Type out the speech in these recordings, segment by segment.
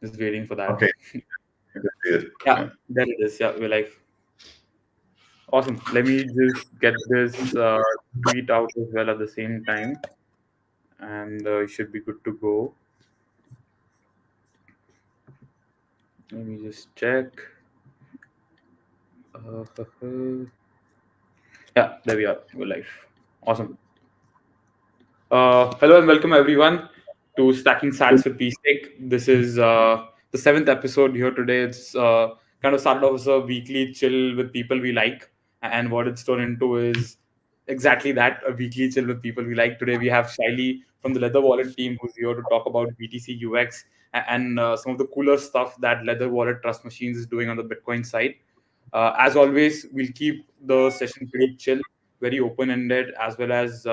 Just waiting for that. Okay. Yeah, there it is. Yeah, we're live. Awesome. Let me just get this tweet out as well at the same time, and it should be good to go. Let me just check. Yeah, there we are. We're live. Awesome. Hello and welcome everyone to Stacking Sats with pSTAKE. This is the seventh episode here today. It's kind of started off as a weekly chill with people we like, and what it's turned into is exactly that, a weekly chill with people we like. Today we have Shaili from the Leather Wallet team who's here to talk about BTC UX and some of the cooler stuff that Leather Wallet Trust Machines is doing on the Bitcoin side. As always, we'll keep the session pretty chill, very open-ended, as well as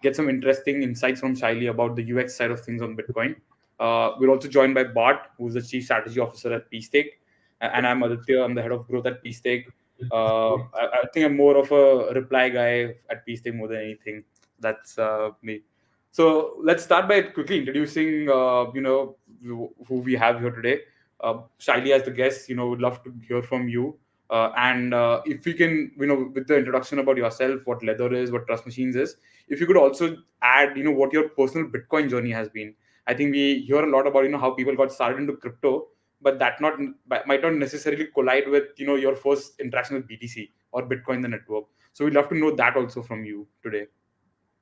get some interesting insights from Shaili about the UX side of things on Bitcoin. We're also joined by Bart, who's the Chief Strategy Officer at pSTAKE, and I'm Aditya. I'm the Head of Growth at pSTAKE. I think I'm more of a reply guy at pSTAKE more than anything. That's me. So let's start by quickly introducing, who we have here today. Shaili as the guest, would love to hear from you. And if we can, with the introduction about yourself, what Leather is, what Trust Machines is, if you could also add, what your personal Bitcoin journey has been. I think we hear a lot about, how people got started into crypto, but that might not necessarily collide with, your first interaction with BTC or Bitcoin, the network. So we'd love to know that also from you today.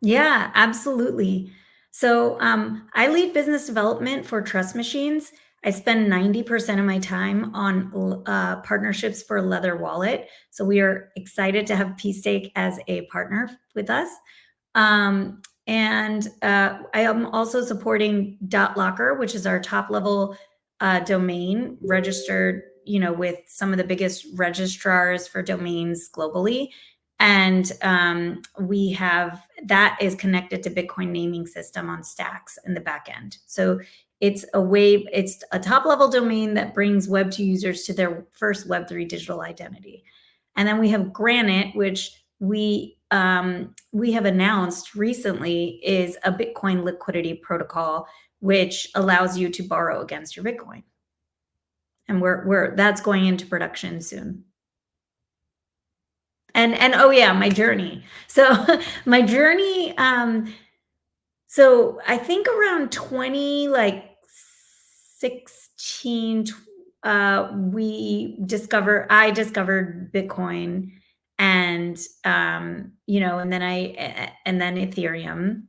Yeah, absolutely. So I lead business development for Trust Machines. I spend 90% of my time on partnerships for Leather Wallet. So we are excited to have pSTAKE as a partner with us. And I am also supporting .locker, which is our top level domain registered, with some of the biggest registrars for domains globally. And we have that is connected to Bitcoin naming system on Stacks in the back end. So it's a top level domain that brings Web2 users to their first Web3 digital identity. And then we have Granite, which we have announced recently is a Bitcoin liquidity protocol, which allows you to borrow against your Bitcoin. And that's going into production soon. And oh yeah, my journey. So my journey, so I think around 2016, I discovered Bitcoin and and then Ethereum.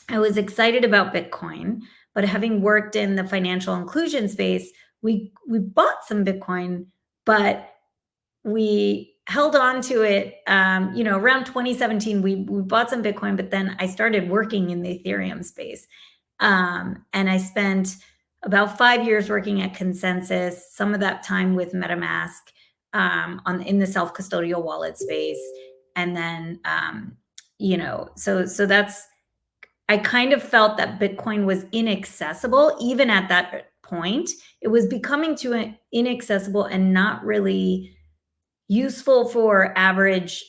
I was excited about Bitcoin, but having worked in the financial inclusion space, we bought some Bitcoin, but we held on to it. Around 2017, we bought some Bitcoin, but then I started working in the Ethereum space. And I spent about 5 years working at Consensus, some of that time with MetaMask in the self-custodial wallet space. And then, so that's, I kind of felt that Bitcoin was inaccessible. Even at that point, it was becoming too inaccessible and not really useful for average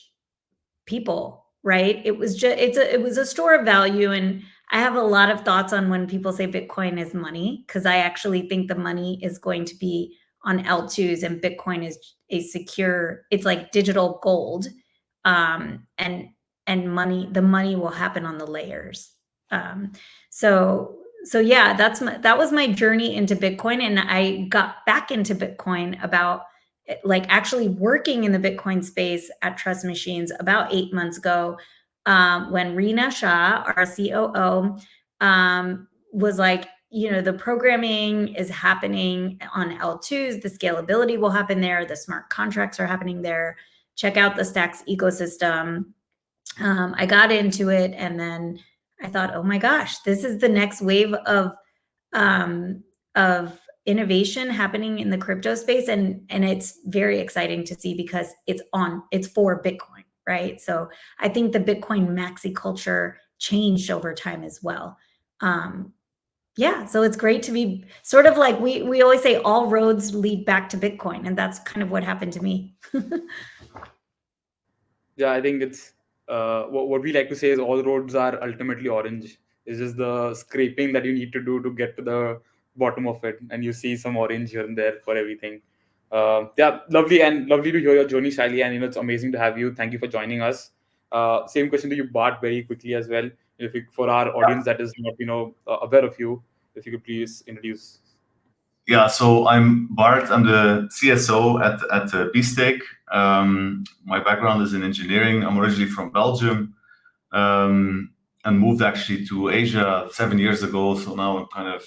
people, right? It was a store of value. And I have a lot of thoughts on when people say Bitcoin is money, because I actually think the money is going to be on L2s and Bitcoin is it's like digital gold. And the money will happen on the layers. So yeah, that was my journey into Bitcoin. And I got back into Bitcoin about actually working in the Bitcoin space at Trust Machines about 8 months ago, when Reena Shah, our COO, was like, the programming is happening on L2s, the scalability will happen there, the smart contracts are happening there. Check out the Stacks ecosystem. I got into it, and then I thought, oh my gosh, this is the next wave of innovation happening in the crypto space, and it's very exciting to see because it's for Bitcoin, right? So I think the Bitcoin maxi culture changed over time as well. Yeah, so it's great to be sort of like we always say all roads lead back to Bitcoin, and that's kind of what happened to me. Yeah, I think it's what we like to say is all roads are ultimately orange. It's just the scraping that you need to do to get to the bottom of it, and you see some orange here and there for everything. Yeah, lovely, and lovely to hear your journey, Shaili, and it's amazing to have you. Thank you for joining us. Same question to you, Bart, very quickly as well. If you, for our audience that is not aware of you, if you could please introduce. Yeah, so I'm Bart. I'm the CSO at pSTAKE. My background is in engineering. I'm originally from Belgium, and moved actually to Asia 7 years ago. So now I'm kind of,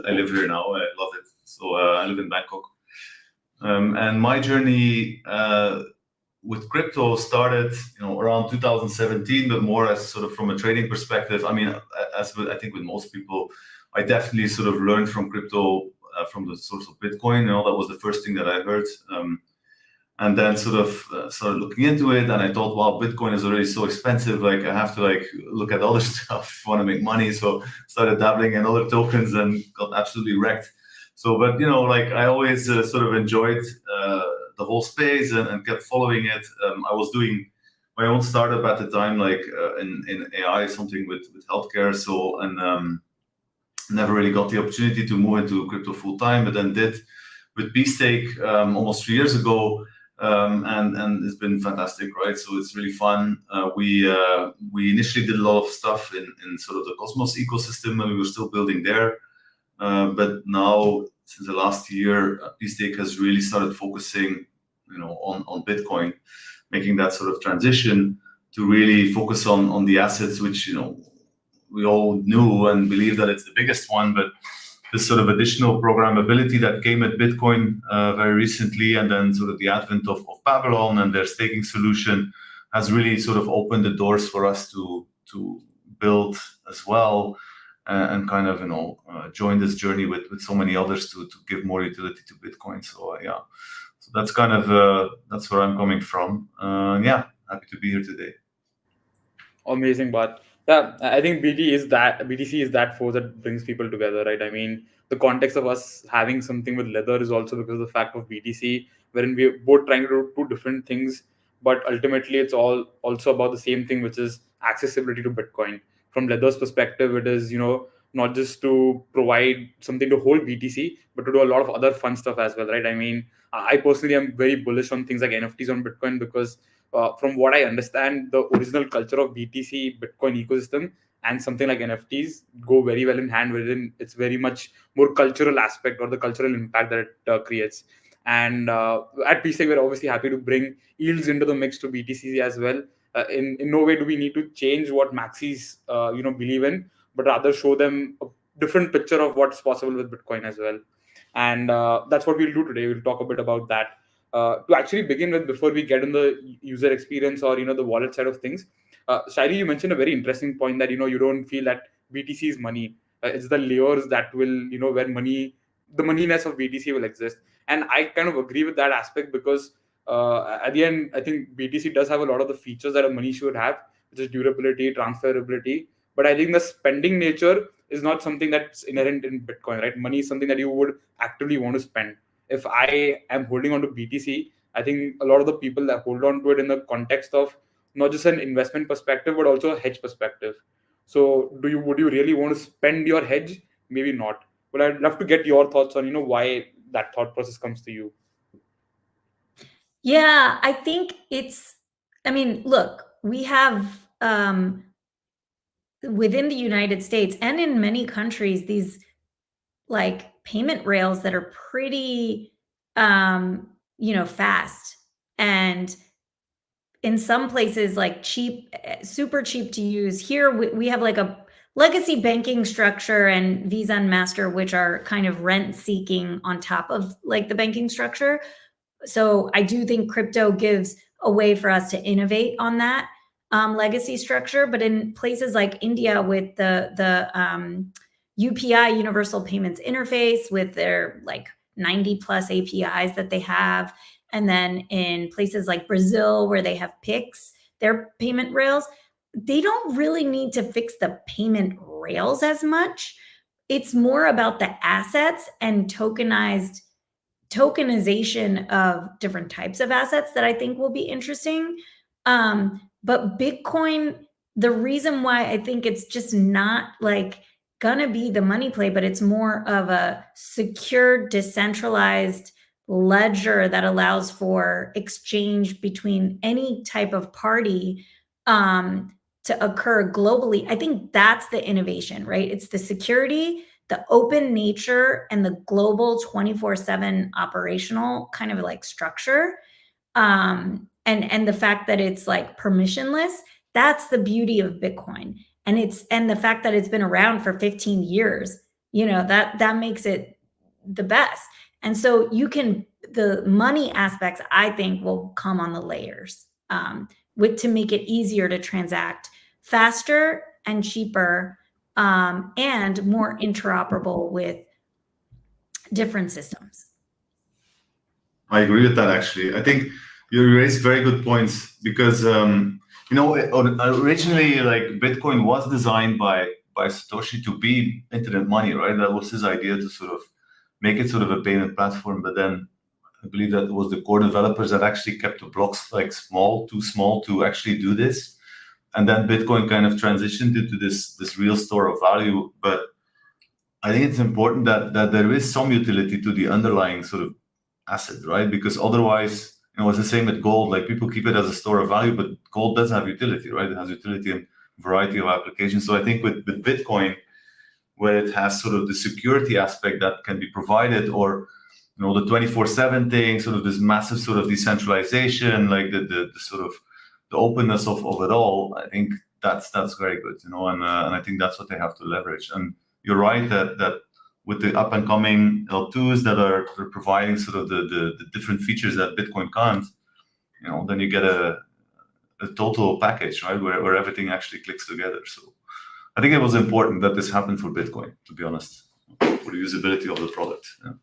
I live here now. I love it. So I live in Bangkok. And my journey with crypto started, around 2017, but more as sort of from a trading perspective. I mean, as I think with most people, I definitely sort of learned from crypto from the source of Bitcoin. That was the first thing that I heard. And then sort of started looking into it, and I thought, wow, Bitcoin is already so expensive. Like, I have to look at other stuff if I want to make money. So started dabbling in other tokens and got absolutely wrecked. So, but I always sort of enjoyed the whole space and kept following it. I was doing my own startup at the time, in AI, something with healthcare. So, and never really got the opportunity to move into crypto full time, but then did with pSTAKE almost 3 years ago. And it's been fantastic, right? So it's really fun. We initially did a lot of stuff in sort of the Cosmos ecosystem, and we were still building there. But now, since the last year, pSTAKE has really started focusing, on Bitcoin, making that sort of transition to really focus on the assets, which we all knew and believe that it's the biggest one, but this sort of additional programmability that came at Bitcoin very recently, and then sort of the advent of Babylon and their staking solution has really sort of opened the doors for us to build as well, and kind of join this journey with so many others to give more utility to Bitcoin. So yeah, so that's kind of that's where I'm coming from. Yeah, happy to be here today. Amazing, but yeah, I think BTC is that force that brings people together, right? I mean, the context of us having something with leather is also because of the fact of BTC, wherein we're both trying to do two different things, but ultimately it's all also about the same thing, which is accessibility to Bitcoin. From leather's perspective, it is not just to provide something to hold BTC, but to do a lot of other fun stuff as well, right? I mean, I personally am very bullish on things like NFTs on Bitcoin because from what I understand, the original culture of BTC Bitcoin ecosystem and something like NFTs go very well in hand. Wherein it's very much more cultural aspect or the cultural impact that it creates. And at pSTAKE, we're obviously happy to bring yields into the mix to BTC as well. In no way do we need to change what maxis believe in, but rather show them a different picture of what's possible with Bitcoin as well. And that's what we'll do today. We'll talk a bit about that. To actually begin with, before we get in the user experience or the wallet side of things, Shairi, you mentioned a very interesting point that you don't feel that BTC is money. It's the layers that will where the moneyness of BTC will exist, and I kind of agree with that aspect because at the end, I think BTC does have a lot of the features that a money should have, which is durability, transferability. But I think the spending nature is not something that's inherent in Bitcoin, right? Money is something that you would actively want to spend. If I am holding on to BTC, I think a lot of the people that hold on to it in the context of not just an investment perspective, but also a hedge perspective. So would you really want to spend your hedge? Maybe not. But I'd love to get your thoughts on, why that thought process comes to you. Yeah, I think look, we have within the United States and in many countries, these payment rails that are pretty fast, and in some places cheap, super cheap to use. Here we have a legacy banking structure and Visa and Master, which are kind of rent seeking on top of the banking structure. So I do think crypto gives a way for us to innovate on that legacy structure. But in places like India, with the UPI, Universal Payments Interface, with their 90 plus APIs that they have, and then in places like Brazil, where they have PIX, their payment rails, they don't really need to fix the payment rails as much. It's more about the assets and tokenization of different types of assets that I think will be interesting. But Bitcoin, the reason why I think it's just not gonna be the money play, but it's more of a secure, decentralized ledger that allows for exchange between any type of party to occur globally. I think that's the innovation, right? It's the security, the open nature, and the global 24/7 operational kind of like structure. And the fact that it's like permissionless, that's the beauty of Bitcoin. And the fact that it's been around for 15 years, that makes it the best. And so the money aspects, I think, will come on the layers, to make it easier to transact, faster and cheaper, and more interoperable with different systems. I agree with that, actually. I think you raised very good points because, originally, like, Bitcoin was designed by Satoshi to be internet money, right? That was his idea, to sort of make it sort of a payment platform. But then I believe that it was the core developers that actually kept the blocks like too small to actually do this. And then Bitcoin kind of transitioned into this real store of value. But I think it's important that there is some utility to the underlying sort of asset, right? Because otherwise, it's the same with gold. Like, people keep it as a store of value, but gold does have utility, right? It has utility in a variety of applications. So I think with Bitcoin, where it has sort of the security aspect that can be provided, or the 24/7 thing, sort of this massive sort of decentralization, like the sort of the openness of it all, I think that's very good, and I think that's what they have to leverage. And you're right that with the up and coming L2s that are providing sort of the different features that Bitcoin can't, then you get a total package, right, where everything actually clicks together. So I think it was important that this happened for Bitcoin, to be honest, for the usability of the product. Yeah.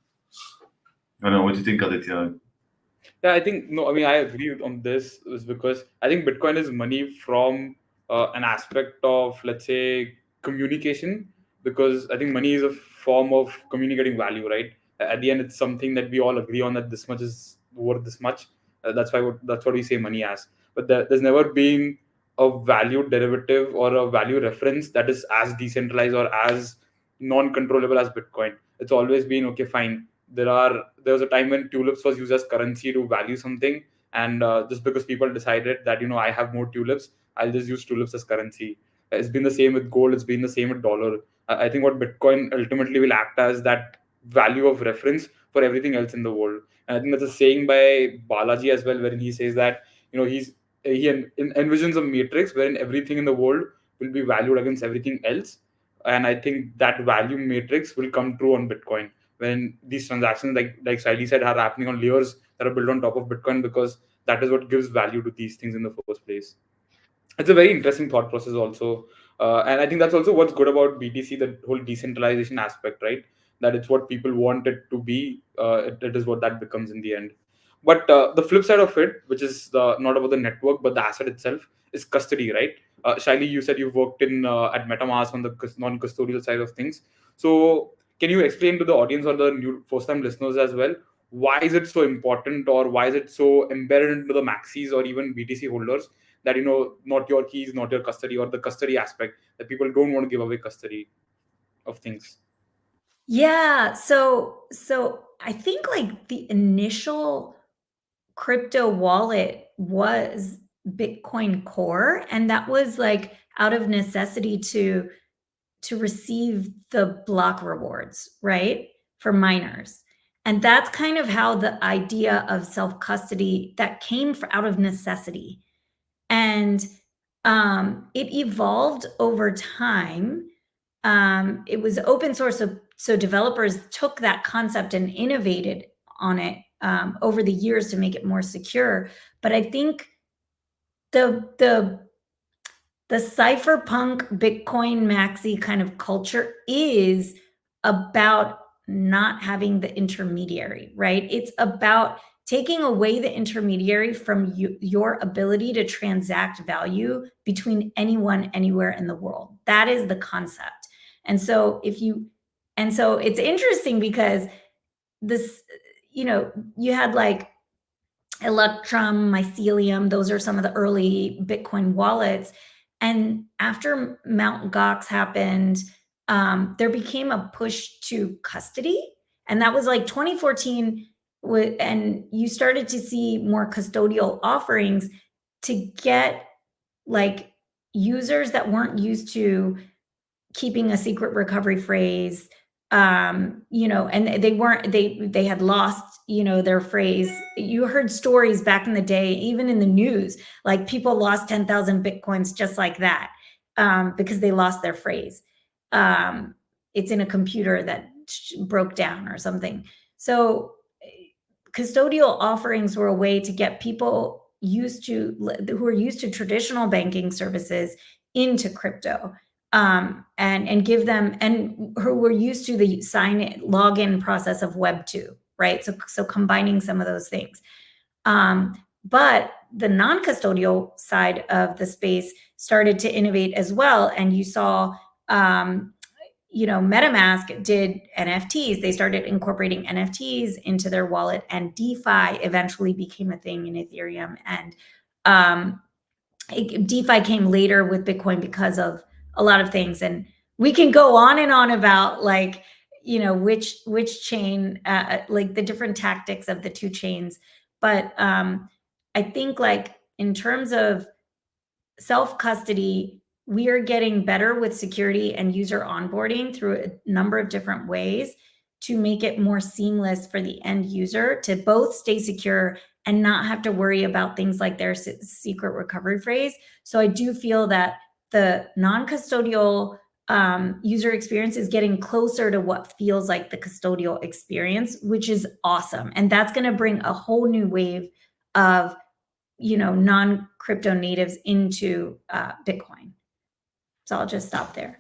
I don't know, what do you think, Aditya? Yeah, I agree on this, is because I think Bitcoin is money from an aspect of, let's say, communication, because I think money is a form of communicating value, right? At the end, it's something that we all agree on, that this much is worth this much. That's what we say money as. But there's never been a value derivative or a value reference that is as decentralized or as non-controllable as Bitcoin. It's always been, okay, fine, there was a time when tulips was used as currency to value something, and just because people decided that I have more tulips, I'll just use tulips as currency. It's been the same with gold, it's been the same with dollar. I think what Bitcoin ultimately will act as that value of reference for everything else in the world. And I think that's a saying by Balaji as well, wherein he says that envisions a matrix wherein everything in the world will be valued against everything else. And I think that value matrix will come true on Bitcoin when these transactions, like Shaili said, are happening on layers that are built on top of Bitcoin, because that is what gives value to these things in the first place. It's a very interesting thought process also. And I think that's also what's good about BTC, the whole decentralization aspect, right? That it's what people want it to be. It is what that becomes in the end. But the flip side of it, which is not about the network, but the asset itself, is custody, right? Shaili, you said you've worked at MetaMask on the non-custodial side of things. So can you explain to the audience or the new first-time listeners as well, why is it so important, or why is it so embedded into the maxis or even BTC holders, that not your keys, not your custody, or the custody aspect, that people don't want to give away custody of things? Yeah, so I think like the initial crypto wallet was Bitcoin Core, and that was like out of necessity to receive the block rewards, right, for miners. And that's kind of how the idea of self-custody that came out of necessity. And it evolved over time. It was open source, so developers took that concept and innovated on it over the years to make it more secure. But I think the cypherpunk Bitcoin maxi kind of culture is about not having the intermediary, right? It's about taking away the intermediary from your ability to transact value between anyone, anywhere in the world. That is the concept. And so it's interesting because this, you had like Electrum, Mycelium, those are some of the early Bitcoin wallets. And after Mt. Gox happened, there became a push to custody, and that was like 2014, and you started to see more custodial offerings to get like users that weren't used to keeping a secret recovery phrase, you know, and they had lost, you know, their phrase. You heard stories back in the day, even in the news, like people lost 10,000 Bitcoins just like that, because they lost their phrase. It's in a computer that broke down or something. So custodial offerings were a way to get people who are used to traditional banking services into crypto, and give them, and who were used to the login process of Web 2, right? So combining some of those things. But the non-custodial side of the space started to innovate as well, and you saw, you know, MetaMask did NFTs. They started incorporating NFTs into their wallet, and DeFi eventually became a thing in Ethereum. And DeFi came later with Bitcoin because of a lot of things. And we can go on and on about, like, you know, which chain, like the different tactics of the two chains. But I think, like, in terms of self-custody, we are getting better with security and user onboarding through a number of different ways to make it more seamless for the end user to both stay secure and not have to worry about things like their secret recovery phrase. So I do feel that the non-custodial user experience is getting closer to what feels like the custodial experience, which is awesome. And that's going to bring a whole new wave of, you know, non-crypto natives into Bitcoin. So I'll just stop there.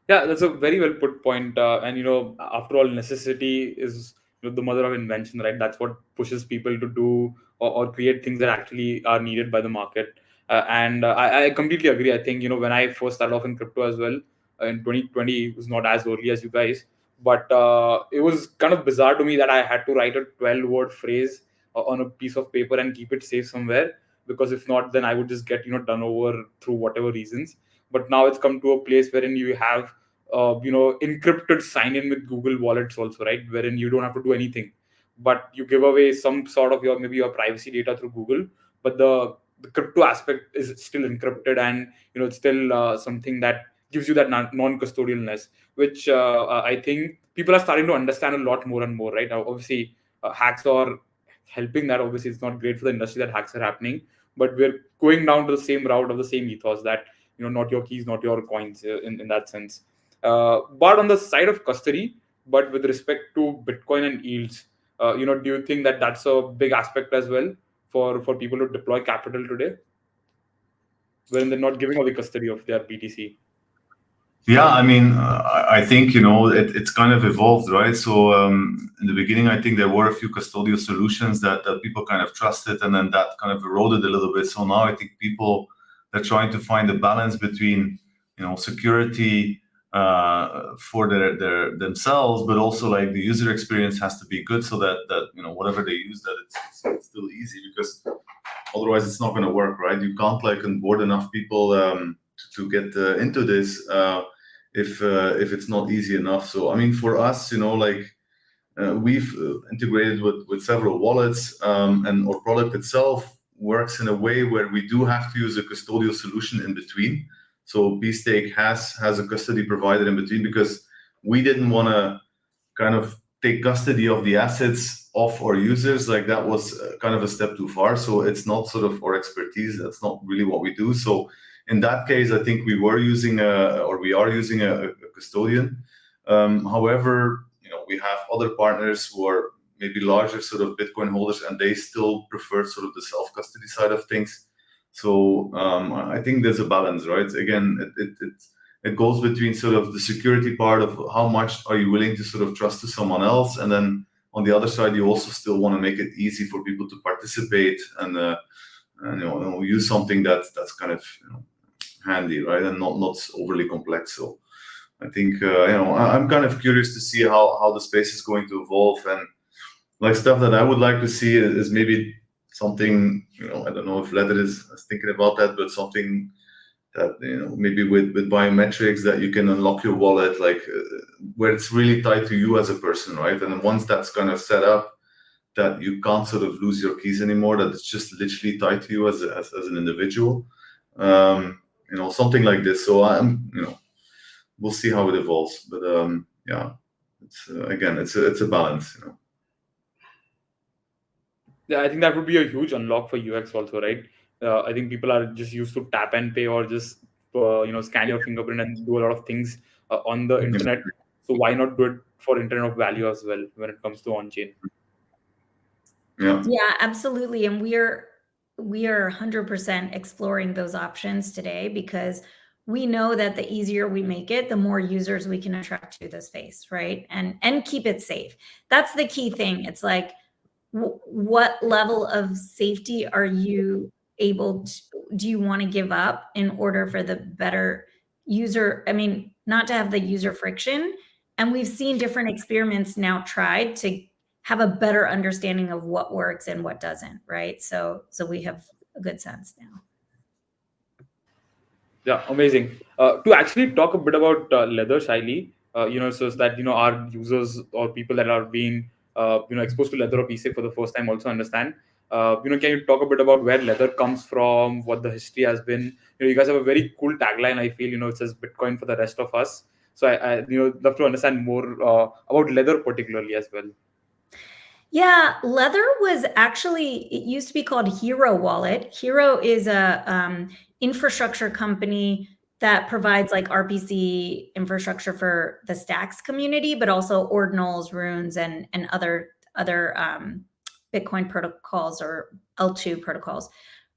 Yeah, that's a very well put point. And you know, after all, necessity is, you know, the mother of invention, right? That's what pushes people to do or create things that actually are needed by the market. And I completely agree. I think, you know, when I first started off in crypto as well, in 2020, it was not as early as you guys, but it was kind of bizarre to me that I had to write a 12-word phrase on a piece of paper and keep it safe somewhere, because if not, then I would just get, you know, done over through whatever reasons. But now it's come to a place wherein you have, you know, encrypted sign in with Google wallets also, right? Wherein you don't have to do anything, but you give away some sort of your, maybe your privacy data through Google, but the crypto aspect is still encrypted, and you know, it's still something that gives you that non-custodialness, which I think people are starting to understand a lot more and more, right? Now, obviously, hacks are helping that. Obviously, it's not great for the industry that hacks are happening, but we're going down to the same route of the same ethos that, you know, not your keys, not your coins, in that sense. But on the side of custody, but with respect to Bitcoin and yields, you know, do you think that that's a big aspect as well for people to deploy capital today, wherein they're not giving away custody of their BTC? Yeah, I mean, I think, you know, it's kind of evolved, right? So in the beginning, I think there were a few custodial solutions that people kind of trusted, and then that kind of eroded a little bit. So now I think people are trying to find a balance between, you know, security for their themselves, but also like the user experience has to be good, so that you know, whatever they use, that it's still easy, because otherwise it's not going to work, right? You can't like onboard enough people to get into this if it's not easy enough. So I mean, for us, you know, like we've integrated with several wallets, and our product itself works in a way where we do have to use a custodial solution in between. So pSTAKE has a custody provider in between, because we didn't want to kind of take custody of the assets of our users. Like that was kind of a step too far. So it's not sort of our expertise. That's not really what we do. So in that case, I think we are using a custodian. However, you know, we have other partners who are maybe larger sort of Bitcoin holders, and they still prefer sort of the self-custody side of things. So I think there's a balance, right? Again, it goes between sort of the security part of how much are you willing to sort of trust to someone else, and then on the other side, you also still want to make it easy for people to participate and you know, use something that's kind of, you know, handy, right, and not overly complex. So I think you know, I'm kind of curious to see how the space is going to evolve, and like stuff that I would like to see is maybe something, you know, I don't know if Leather is thinking about that, but something that maybe with biometrics that you can unlock your wallet, like where it's really tied to you as a person, right? And then once that's kind of set up, that you can't sort of lose your keys anymore, that it's just literally tied to you as an individual, something like this. So we'll see how it evolves, but yeah, it's again, it's a balance. Yeah, I think that would be a huge unlock for UX also, right? I think people are just used to tap and pay or just scan your fingerprint and do a lot of things on the internet. So why not do it for internet of value as well when it comes to on-chain? Yeah, absolutely. And we are 100% exploring those options today, because we know that the easier we make it, the more users we can attract to the space, right? And keep it safe. That's the key thing. It's like, what level of safety are you do you want to give up in order for the better user, not to have the user friction? And we've seen different experiments now tried to have a better understanding of what works and what doesn't, right? So we have a good sense now. Yeah, amazing. To actually talk a bit about leather, Shaili, so that our users or people that are being exposed to leather or pSTAKE for the first time also understand. Can you talk a bit about where leather comes from, what the history has been? You guys have a very cool tagline. I feel it says Bitcoin for the rest of us. So I love to understand more about leather particularly as well. Yeah, Leather was actually, it used to be called Hero Wallet. Hero is a infrastructure company that provides like RPC infrastructure for the Stacks community, but also ordinals, runes, and other Bitcoin protocols or L2 protocols.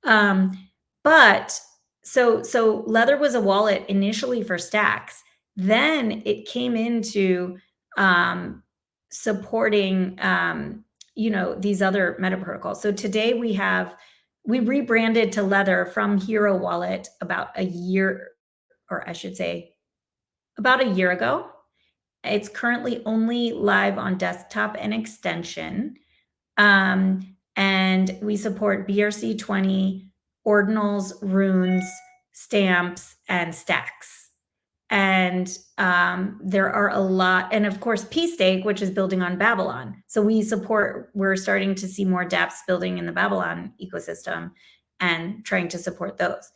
But so Leather was a wallet initially for Stacks. Then it came into supporting these other meta protocols. So today we rebranded to Leather from Hero Wallet about a year, or I should say about a year ago. It's currently only live on desktop and extension. And we support BRC20, ordinals, runes, stamps, and stacks. And there are a lot, and of course pSTAKE, which is building on Babylon. So we're starting to see more dApps building in the Babylon ecosystem and trying to support those.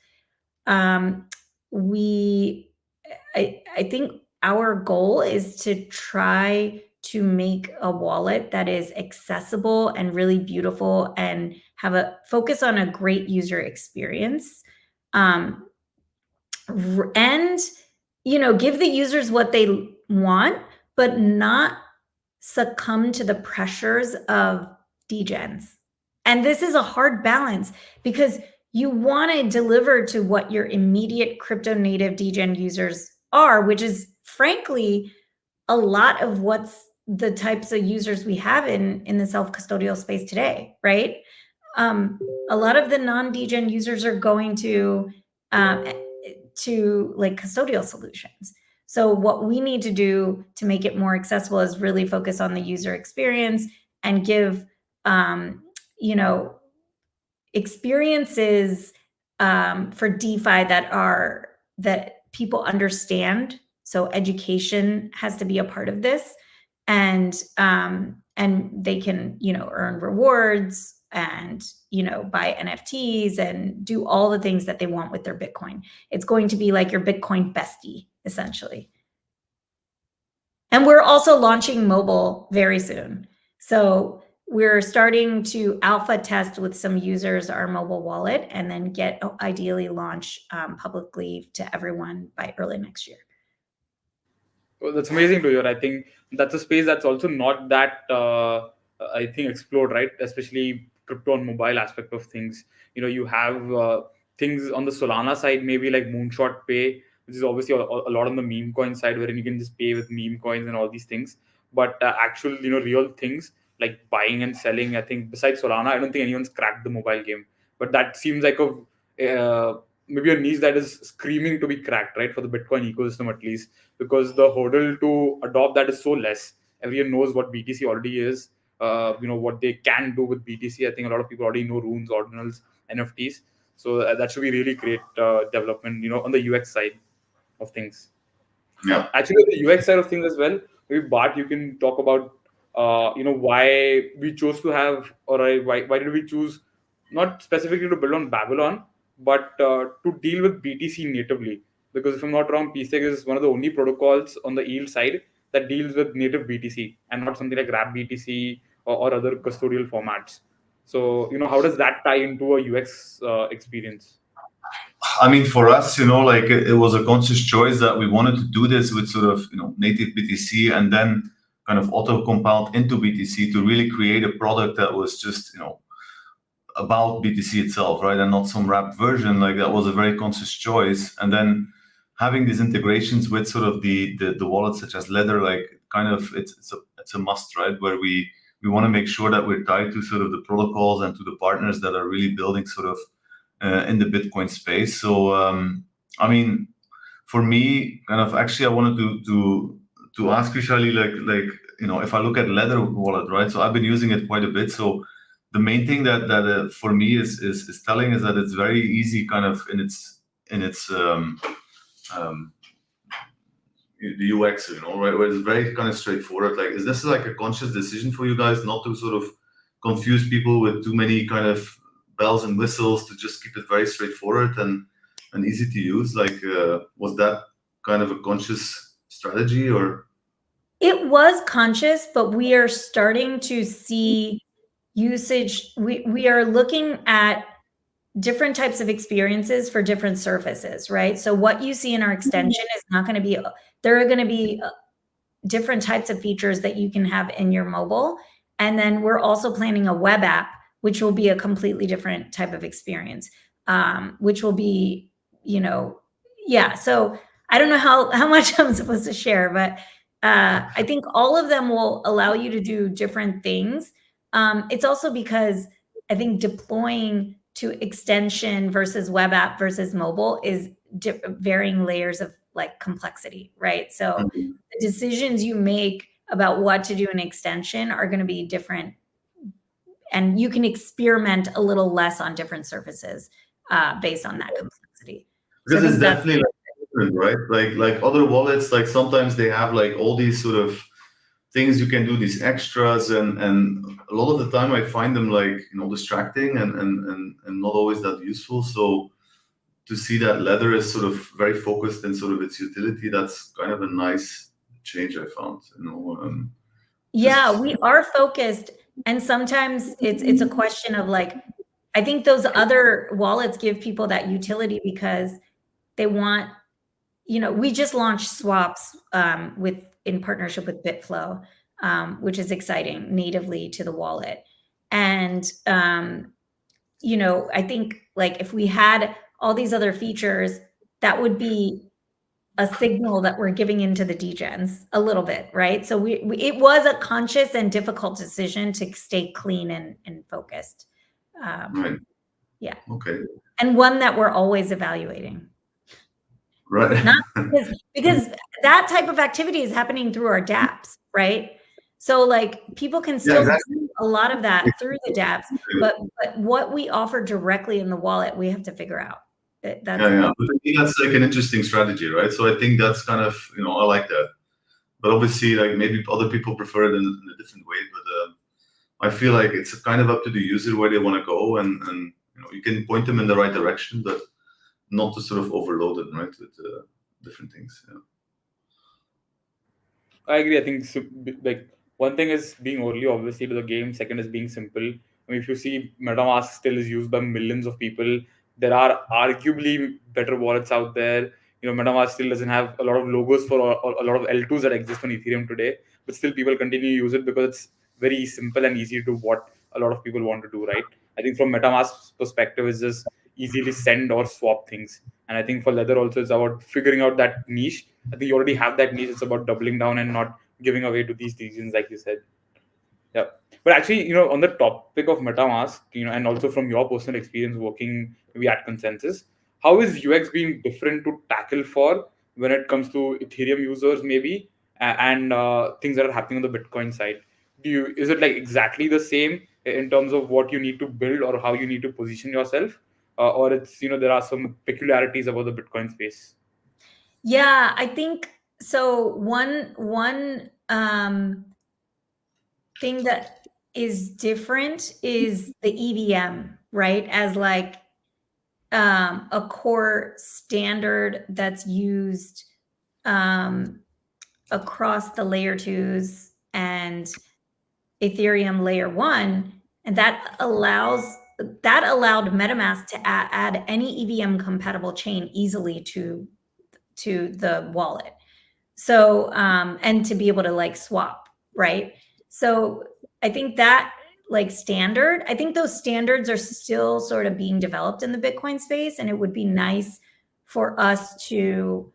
I think our goal is to try to make a wallet that is accessible and really beautiful and have a focus on a great user experience. And give the users what they want, but not succumb to the pressures of degens. And this is a hard balance, because you want to deliver to what your immediate crypto native degen users are, which is frankly a lot of what's the types of users we have in the self-custodial space today, right? A lot of the non-degen users are going to like custodial solutions. So what we need to do to make it more accessible is really focus on the user experience and give experiences for DeFi that people understand. So education has to be a part of this, and they can earn rewards and buy NFTs and do all the things that they want with their Bitcoin. It's going to be like your Bitcoin bestie, essentially. And we're also launching mobile very soon. So we're starting to alpha test with some users our mobile wallet, and then ideally launch publicly to everyone by early next year. Well, that's amazing to hear. I think that's a space that's also not that explored, right? Especially crypto and mobile aspect of things. You have things on the Solana side, maybe like Moonshot Pay, which is obviously a lot on the meme coin side, wherein you can just pay with meme coins and all these things. But actual, real things like buying and selling, I think besides Solana, I don't think anyone's cracked the mobile game. But that seems like maybe a niche that is screaming to be cracked, right, for the Bitcoin ecosystem at least, because the hurdle to adopt that is so less. Everyone knows what BTC already is, what they can do with BTC. I think a lot of people already know runes, ordinals, NFTs. So that should be really great development, on the UX side of things. Yeah. Actually, the UX side of things as well. Maybe Bart, you can talk about why we chose to have, or why did we choose not specifically to build on Babylon, but to deal with BTC natively. Because if I'm not wrong, pSTAKE is one of the only protocols on the yield side that deals with native BTC and not something like wrap BTC or other custodial formats. So how does that tie into a UX experience? I mean, for us, like it was a conscious choice that we wanted to do this with sort of, native BTC and then kind of auto compiled into BTC to really create a product that was just, about BTC itself, right? And not some wrapped version. Like that was a very conscious choice. And then having these integrations with sort of the wallets such as Ledger, like kind of it's a must, right? Where we want to make sure that we're tied to sort of the protocols and to the partners that are really building sort of in the Bitcoin space. So I mean, for me, kind of actually, I wanted to ask you, Shali, like if I look at Ledger wallet, right? So I've been using it quite a bit. So the main thing that for me is telling is that it's very easy, kind of in its the UX, right? Where it's very kind of straightforward. Like, is this like a conscious decision for you guys not to sort of confuse people with too many kind of bells and whistles, to just keep it very straightforward and easy to use? Like, was that kind of a conscious strategy, or? It was conscious, but we are starting to see usage. We are looking at different types of experiences for different surfaces, right? So what you see in our extension is not going to be, there are going to be different types of features that you can have in your mobile. And then we're also planning a web app, which will be a completely different type of experience, which will be, yeah. So I don't know how much I'm supposed to share, but I think all of them will allow you to do different things. It's also because I think deploying to extension versus web app versus mobile is varying layers of like complexity, right? So the decisions you make about what to do in extension are going to be different, and you can experiment a little less on different surfaces based on that complexity. Because it's definitely different, right? Like other wallets, like sometimes they have like all these sort of things you can do, these extras, and a lot of the time I find them like distracting and not always that useful. So to see that Ledger is sort of very focused in sort of its utility, that's kind of a nice change I found. Yeah, we are focused, and sometimes it's a question of like, I think those other wallets give people that utility because they want, we just launched swaps in partnership with Bitflow, which is exciting, natively to the wallet. And I think like if we had all these other features, that would be a signal that we're giving into the degens a little bit, right? So it was a conscious and difficult decision to stay clean and focused. Right. Yeah. Okay. And one that we're always evaluating. Right. Not because that type of activity is happening through our dApps, right? So like people can still do a lot of that through the dApps, but what we offer directly in the wallet, we have to figure out. But I think that's like an interesting strategy, right? So I think that's kind of, I like that. But obviously, like maybe other people prefer it in a different way. But I feel like it's kind of up to the user where they want to go, and you can point them in the right direction, but not to sort of overload them, right, with different things. Yeah. I agree. I think like one thing is being early, obviously, to the game. Second is being simple. I mean, if you see MetaMask still is used by millions of people, there are arguably better wallets out there. MetaMask still doesn't have a lot of logos for a lot of L2s that exist on Ethereum today, but still people continue to use it because it's very simple and easy to do what a lot of people want to do, right? I think from MetaMask's perspective, it's just easily send or swap things. And I think for Ledger also, it's about figuring out that niche. I think you already have that niche. It's about doubling down and not giving away to these regions, like you said. Yeah. But actually, on the topic of MetaMask, and also from your personal experience working maybe at Consensus, how is UX being different to tackle for when it comes to Ethereum users, maybe, and things that are happening on the Bitcoin side? Is it like exactly the same in terms of what you need to build or how you need to position yourself? or it's there are some peculiarities about the Bitcoin space? Yeah, I think so. One thing that is different is the EVM, right? As like a core standard that's used across the layer 2s and Ethereum layer 1, and that allowed MetaMask to add any EVM compatible chain easily to the wallet. So and to be able to like swap, right? So I think that like standard, I think those standards are still sort of being developed in the Bitcoin space, and it would be nice for us to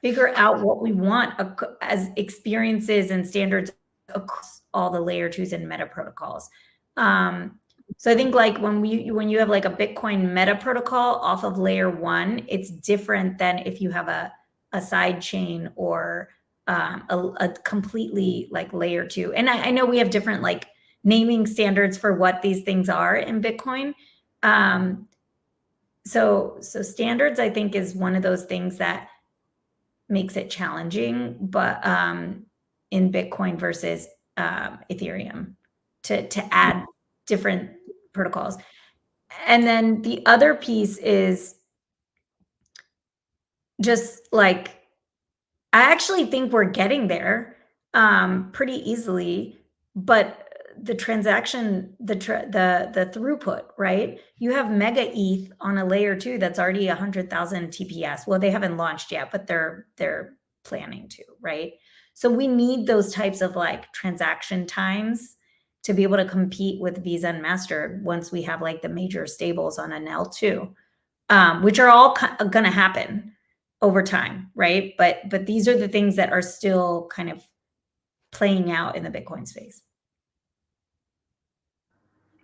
figure out what we want as experiences and standards across all the layer 2s and meta protocols. So I think like when you have like a Bitcoin meta protocol off of layer 1, it's different than if you have a side chain or a completely like layer 2. And I know we have different like naming standards for what these things are in Bitcoin. So standards, I think, is one of those things that makes it challenging, but in Bitcoin versus Ethereum to add different protocols. And then the other piece is just like, I actually think we're getting there pretty easily, but the transaction, the throughput, right? You have Mega ETH on a layer 2 that's already 100,000 TPS. Well, they haven't launched yet, but they're planning to, right? So we need those types of like transaction times to be able to compete with Visa and Master once we have like the major stables on an L2, which are all going to happen over time, right? But these are the things that are still kind of playing out in the Bitcoin space.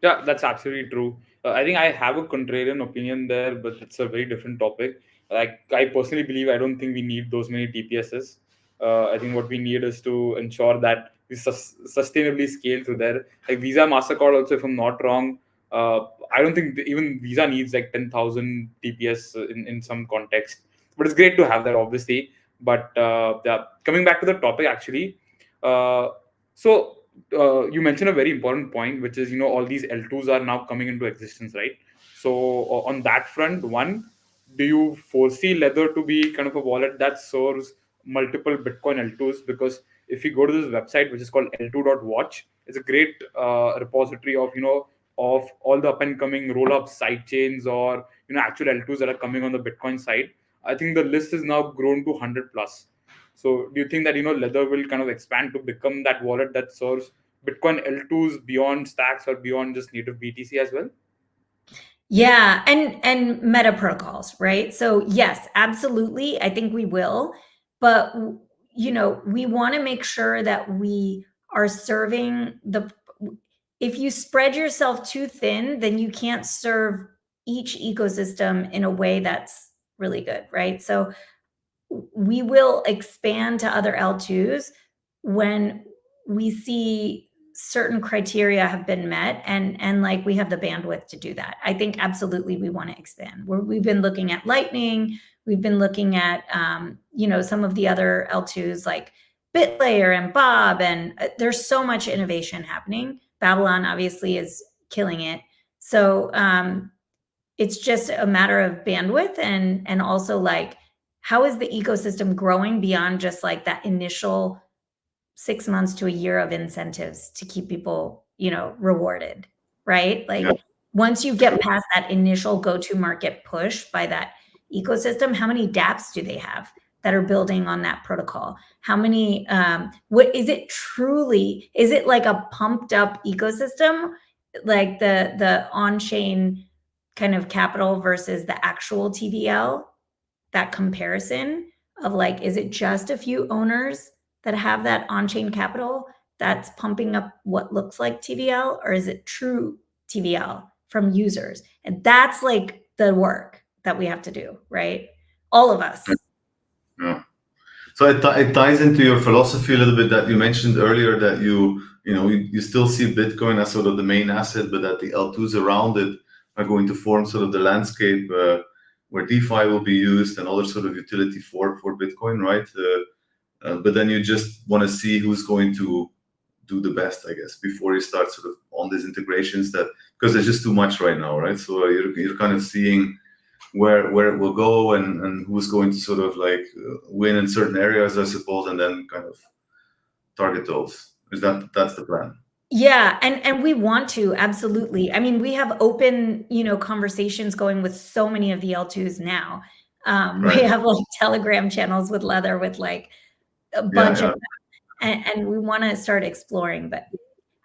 Yeah, that's absolutely true. I think I have a contrarian opinion there, but it's a very different topic. Like I personally believe, I don't think we need those many TPSs. I think what we need is to ensure that we sustainably scale through there. Like Visa, Mastercard, also, if I'm not wrong, I don't think even Visa needs like 10,000 TPS in some context. But it's great to have that, obviously. But yeah, coming back to the topic, actually, so you mentioned a very important point, which is all these L2s are now coming into existence, right? So on that front, one, do you foresee Ledger to be kind of a wallet that serves multiple Bitcoin L2s? Because if you go to this website, which is called L2.watch, it's a great repository of of all the up and coming roll up side chains or actual L2s that are coming on the Bitcoin side. I think the list is now grown to 100 plus. So do you think that Ledger will kind of expand to become that wallet that serves Bitcoin L2s beyond stacks or beyond just native BTC as well? Yeah, and meta protocols, right? So yes, absolutely. I think we will, but we want to make sure that we are serving if you spread yourself too thin, then you can't serve each ecosystem in a way that's really good, right? So we will expand to other L2s when we see certain criteria have been met and like we have the bandwidth to do that. I think absolutely we want to expand. We've been looking at Lightning. We've been looking at some of the other L2s like BitLayer and Bob, and there's so much innovation happening. Babylon obviously is killing it. So it's just a matter of bandwidth and also like, how is the ecosystem growing beyond just like that initial 6 months to a year of incentives to keep people, rewarded, right? Like once you get past that initial go-to market push by that ecosystem, how many dApps do they have that are building on that protocol? How many, what is it truly? Is it like a pumped up ecosystem, like the on-chain kind of capital versus the actual TVL? That comparison of like, is it just a few owners that have that on-chain capital that's pumping up what looks like TVL, or is it true TVL from users? And that's like the work that we have to do, right? All of us. Yeah. So it ties into your philosophy a little bit that you mentioned earlier, that you still see Bitcoin as sort of the main asset, but that the L2s around it are going to form sort of the landscape where DeFi will be used and other sort of utility for Bitcoin, right? But then you just want to see who's going to do the best, I guess, before you start sort of on these integrations, that because there's just too much right now, right? So you're kind of seeing where it will go and who's going to sort of like win in certain areas, I suppose, and then kind of target those. That's the plan? Yeah, and we want to, absolutely. I mean, we have open, conversations going with so many of the L2s now. We Right. have like Telegram channels with Leather with like a bunch of them, and we want to start exploring. But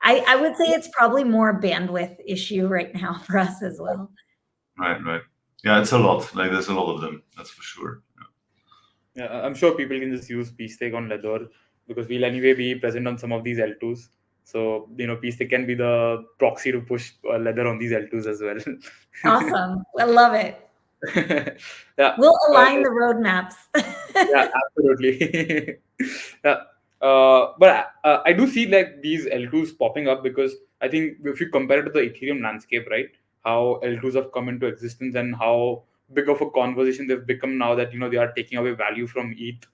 I would say it's probably more a bandwidth issue right now for us as well. Right. Yeah, it's a lot. Like there's a lot of them. That's for sure. Yeah, I'm sure people can just use pSTAKE on Leather because we'll anyway be present on some of these L2s. So, pSTAKE can be the proxy to push Leather on these L2s as well. Awesome. I love it. Yeah. We'll align the roadmaps. Yeah, absolutely. Yeah. But I do see like these L2s popping up because I think if you compare it to the Ethereum landscape, right, how L2s have come into existence and how big of a conversation they've become now that they are taking away value from ETH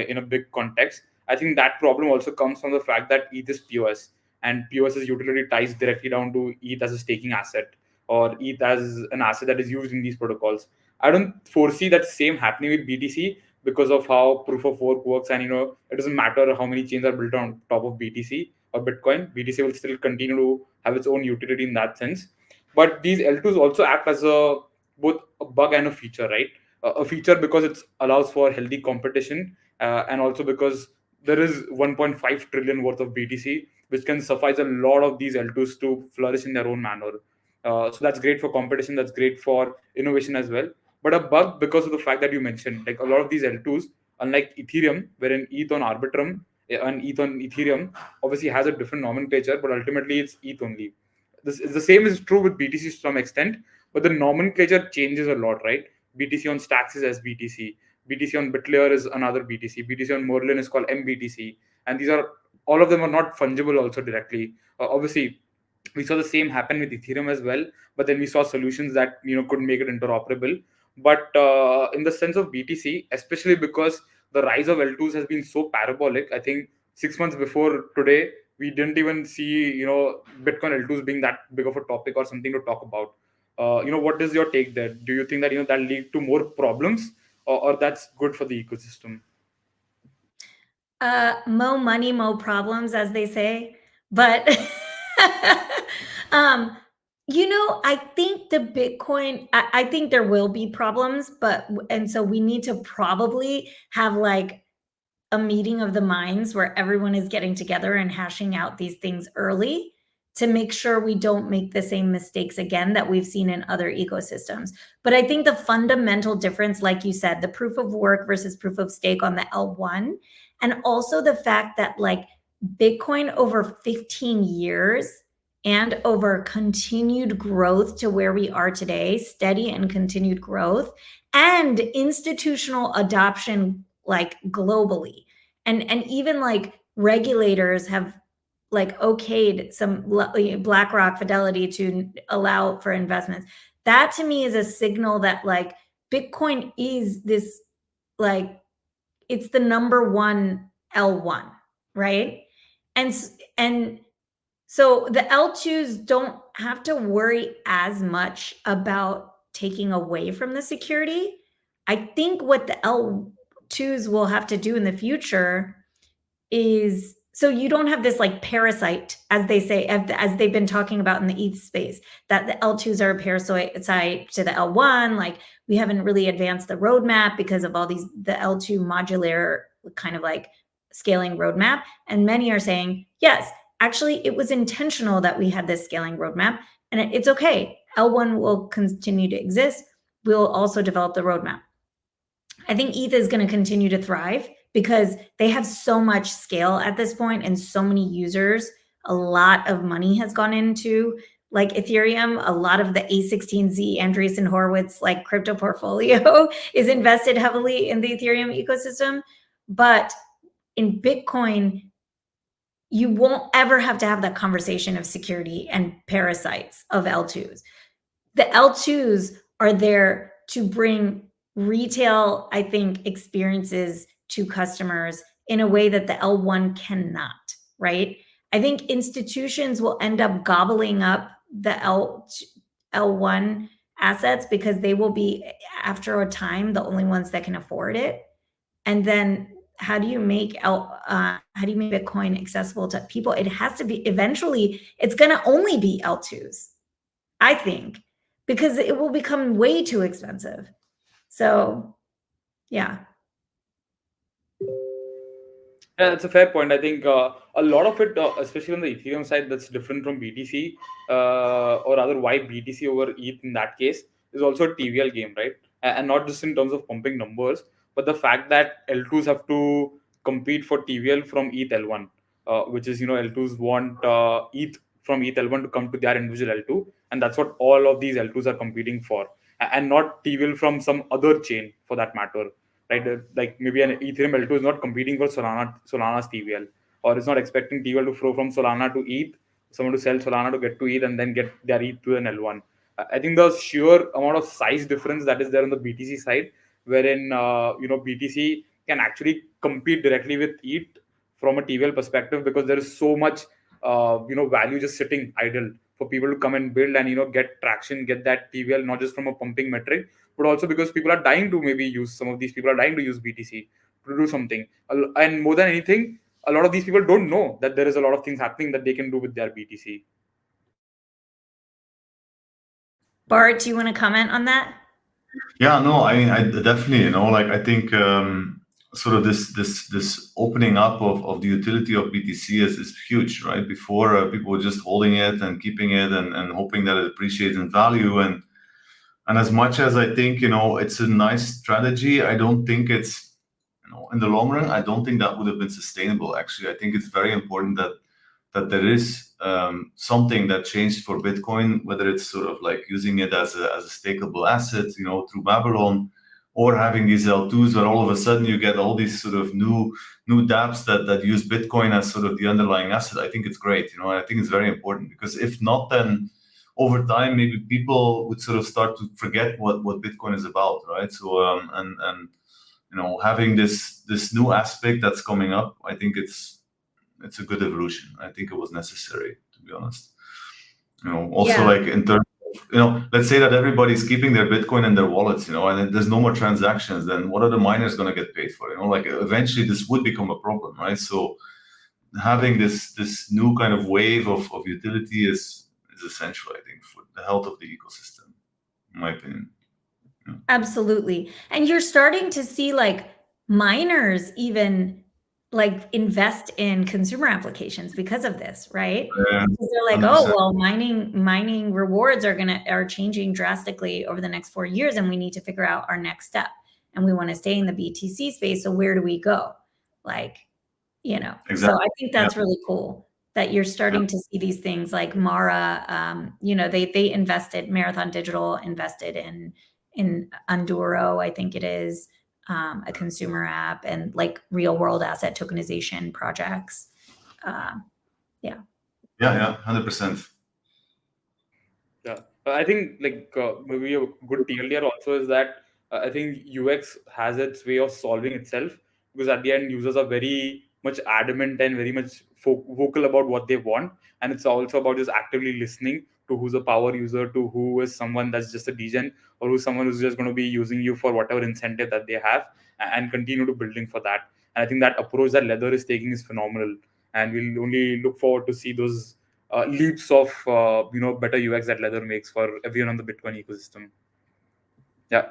in a big context. I think that problem also comes from the fact that ETH is POS, and POS's utility ties directly down to ETH as a staking asset or ETH as an asset that is used in these protocols. I don't foresee that same happening with BTC because of how proof of work works, and it doesn't matter how many chains are built on top of BTC or Bitcoin. BTC will still continue to have its own utility in that sense. But these L2s also act as both a bug and a feature, right? A feature because it allows for healthy competition, and also because there is 1.5 trillion worth of BTC, which can suffice a lot of these L2s to flourish in their own manner. So that's great for competition. That's great for innovation as well. But a bug because of the fact that you mentioned, like a lot of these L2s, unlike Ethereum, wherein ETH on Arbitrum and ETH on Ethereum obviously has a different nomenclature, but ultimately it's ETH only. This is the same is true with BTC to some extent, but the nomenclature changes a lot, right? BTC on Stacks is SBTC, BTC on Bitlayer is another BTC, BTC on Merlin is called MBTC, and these are all of them are not fungible also directly. Obviously, we saw the same happen with Ethereum as well, but then we saw solutions that could make it interoperable. But in the sense of BTC, especially because the rise of L2s has been so parabolic, I think 6 months before today we didn't even see Bitcoin L2s being that big of a topic or something to talk about. What is your take there? Do you think that that lead to more problems, or that's good for the ecosystem? Mo money, mo problems, as they say. But I think the Bitcoin, I think there will be problems, and so we need to probably have like a meeting of the minds where everyone is getting together and hashing out these things early to make sure we don't make the same mistakes again that we've seen in other ecosystems. But I think the fundamental difference, like you said, the proof of work versus proof of stake on the L1, and also the fact that like Bitcoin over 15 years and over continued growth to where we are today, steady and continued growth, and institutional adoption like globally, and even like regulators have like okayed some BlackRock, Fidelity to allow for investments. That to me is a signal that like Bitcoin is this, like, it's the number one L1, right? And so the L2s don't have to worry as much about taking away from the security. I think what the L2s will have to do in the future is, so you don't have this like parasite, as they say, as they've been talking about in the ETH space, that the L2s are a parasite to the L1. Like we haven't really advanced the roadmap because of all the L2 modular kind of like scaling roadmap. And many are saying, yes, actually it was intentional that we had this scaling roadmap, and it's okay. L1 will continue to exist. We'll also develop the roadmap. I think ETH is going to continue to thrive because they have so much scale at this point and so many users. A lot of money has gone into like Ethereum. A lot of the A16Z Andreessen Horowitz like crypto portfolio is invested heavily in the Ethereum ecosystem. But in Bitcoin, you won't ever have to have that conversation of security and parasites of L2s. the L2s are there to bring retail, I think, experiences to customers in a way that the L1 cannot, right? I think institutions will end up gobbling up the L1 assets because they will be, after a time, the only ones that can afford it. And then how do you make Bitcoin accessible to people? It has to be, eventually, it's going to only be L2s, I think, because it will become way too expensive. So, yeah. Yeah, that's a fair point. I think a lot of it, especially on the Ethereum side, that's different from BTC, or rather, why BTC over ETH in that case is also a TVL game, right? And not just in terms of pumping numbers, but the fact that L2s have to compete for TVL from ETH L1, which is, L2s want ETH from ETH L1 to come to their individual L2, and that's what all of these L2s are competing for, and not TVL from some other chain for that matter, right? Like maybe an Ethereum L2 is not competing for Solana's TVL, or it's not expecting TVL to flow from Solana to ETH, someone to sell Solana to get to ETH and then get their ETH to an L1. I think the sheer amount of size difference that is there on the BTC side, wherein BTC can actually compete directly with ETH from a TVL perspective, because there is so much value just sitting idle for people to come and build and get traction, get that TVL, not just from a pumping metric, but also because people are dying to maybe use, some of these people are dying to use BTC to do something. And more than anything, a lot of these people don't know that there is a lot of things happening that they can do with their BTC. Bart, do you want to comment on that? Yeah, no, I mean, I definitely, like I think sort of this opening up of the utility of BTC is huge, right? Before people were just holding it and keeping it and hoping that it appreciates in value. And as much as I think, it's a nice strategy, I don't think it's, in the long run, I don't think that would have been sustainable. Actually, I think it's very important that there is something that changed for Bitcoin, whether it's sort of like using it as a stakeable asset, through Babylon, or having these L2s where all of a sudden you get all these sort of new dApps that use Bitcoin as sort of the underlying asset. I think it's great. I think it's very important, because if not, then over time maybe people would sort of start to forget what Bitcoin is about, right? So and having this new aspect that's coming up, I think it's a good evolution. I think it was necessary, to be honest. Also, Yeah. like in terms of, let's say that everybody's keeping their Bitcoin in their wallets, and there's no more transactions, then what are the miners going to get paid for? Like eventually this would become a problem, right? So having this new kind of wave of utility is essential, I think, for the health of the ecosystem, in my opinion. Yeah. Absolutely. And you're starting to see like miners even like invest in consumer applications because of this, right? Because they're like, 100%. oh, well, mining rewards are changing drastically over the next 4 years, and we need to figure out our next step. And we want to stay in the BTC space. So where do we go? Like, Exactly. So I think that's really cool that you're starting to see these things like Mara. They invested, Marathon Digital invested in Enduro, I think it is, a consumer app, and like real world asset tokenization projects. Yeah, 100%. Yeah, I think like maybe a good TLDR also is that I think UX has its way of solving itself, because at the end users are very much adamant and very much vocal about what they want, and it's also about just actively listening to who's a power user, to who is someone that's just a degen, or who's someone who's just going to be using you for whatever incentive that they have, and continue to building for that. And I think that approach that Leather is taking is phenomenal, and we'll only look forward to see those leaps of better UX that Leather makes for everyone on the Bitcoin ecosystem. Yeah.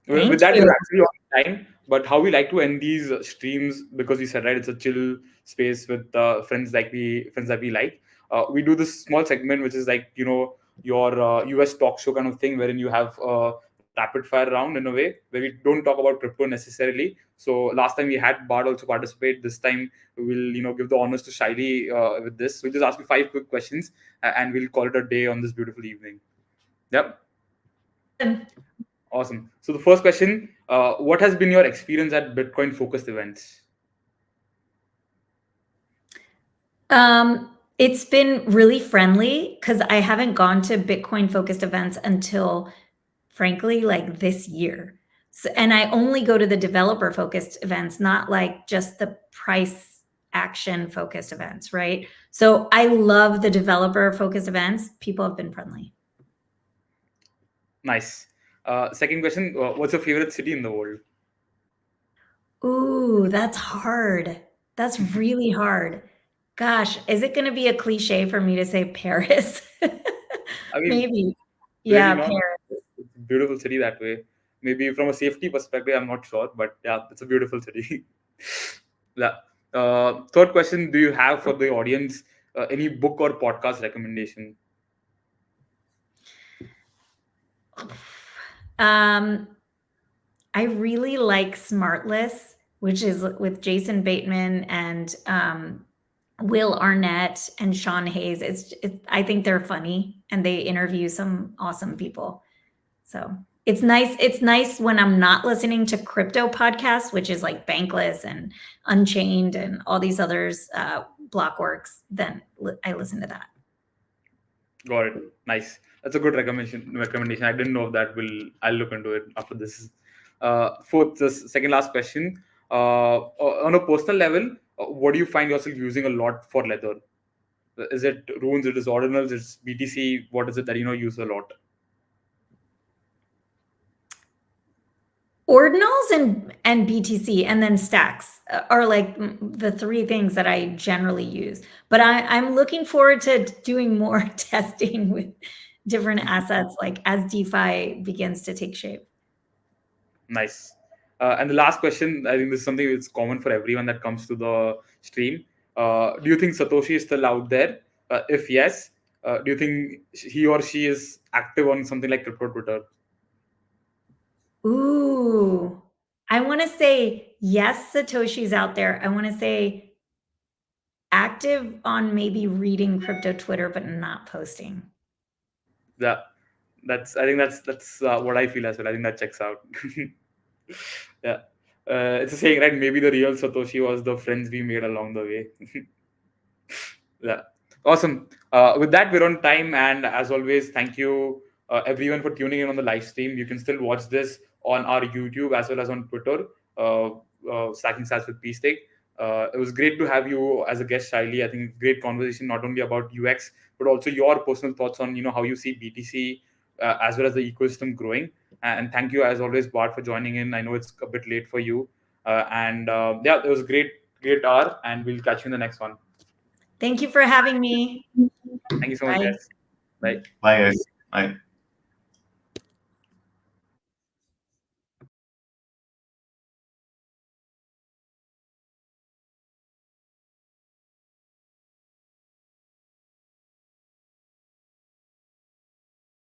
With that, we're actually on time. But how we like to end these streams, because we said, right, it's a chill space with friends that we like. We do this small segment, which is like your US talk show kind of thing, wherein you have rapid fire round in a way where we don't talk about crypto necessarily. So last time we had Bard also participate. This time we will give the honors to Shaili with this. We'll just ask you 5 quick questions, and we'll call it a day on this beautiful evening. Yep. Awesome. So the first question, what has been your experience at Bitcoin focused events? It's been really friendly because I haven't gone to Bitcoin focused events until, frankly, like this year. So, and I only go to the developer focused events, not like just the price action focused events, right? So I love the developer focused events. People have been friendly. Nice. Second question: what's your favorite city in the world? Ooh, that's hard. That's really hard. Gosh, is it going to be a cliche for me to say Paris? I mean, Maybe. really Yeah, not. Paris. It's a beautiful city that way. Maybe from a safety perspective, I'm not sure, but yeah, it's a beautiful city. Yeah. Third question: do you have for the audience any book or podcast recommendation? Um, I really like Smartless, which is with Jason Bateman and Will Arnett and Sean Hayes. I think they're funny and they interview some awesome people. So it's nice. It's nice when I'm not listening to crypto podcasts, which is like Bankless and Unchained and all these others, Blockworks. Then I listen to that. Got it. Nice. That's a good recommendation. I didn't know of that. I'll look into it after this. Fourth, the second last question. On a personal level, what do you find yourself using a lot for leather? Is it runes? It is ordinals? It's BTC? What is it that use a lot? Ordinals and BTC and then stacks are like the three things that I generally use. But I'm looking forward to doing more testing with different assets, like as DeFi begins to take shape. Nice. And the last question, I think this is something that's common for everyone that comes to the stream. Do you think Satoshi is still out there? If yes, do you think he or she is active on something like crypto Twitter? Ooh, I want to say yes, Satoshi's out there. I want to say active on maybe reading crypto Twitter, but not posting. Yeah, I think that's what I feel as well. I think that checks out. Yeah, it's a saying, right? Maybe the real Satoshi was the friends we made along the way. Yeah, awesome. With that, we're on time, and as always, thank you everyone for tuning in on the live stream. You can still watch this on our YouTube as well as on Twitter. Stacking Sats with pSTAKE. It was great to have you as a guest, Shaili. I think great conversation not only about UX but also your personal thoughts on how you see BTC as well as the ecosystem growing. And thank you as always, Bart, for joining in. I know it's a bit late for you, and yeah, it was a great hour, and we'll catch you in the next one. Thank you for having me. Thank you so much, Bye. guys. Bye. Bye, guys. Bye.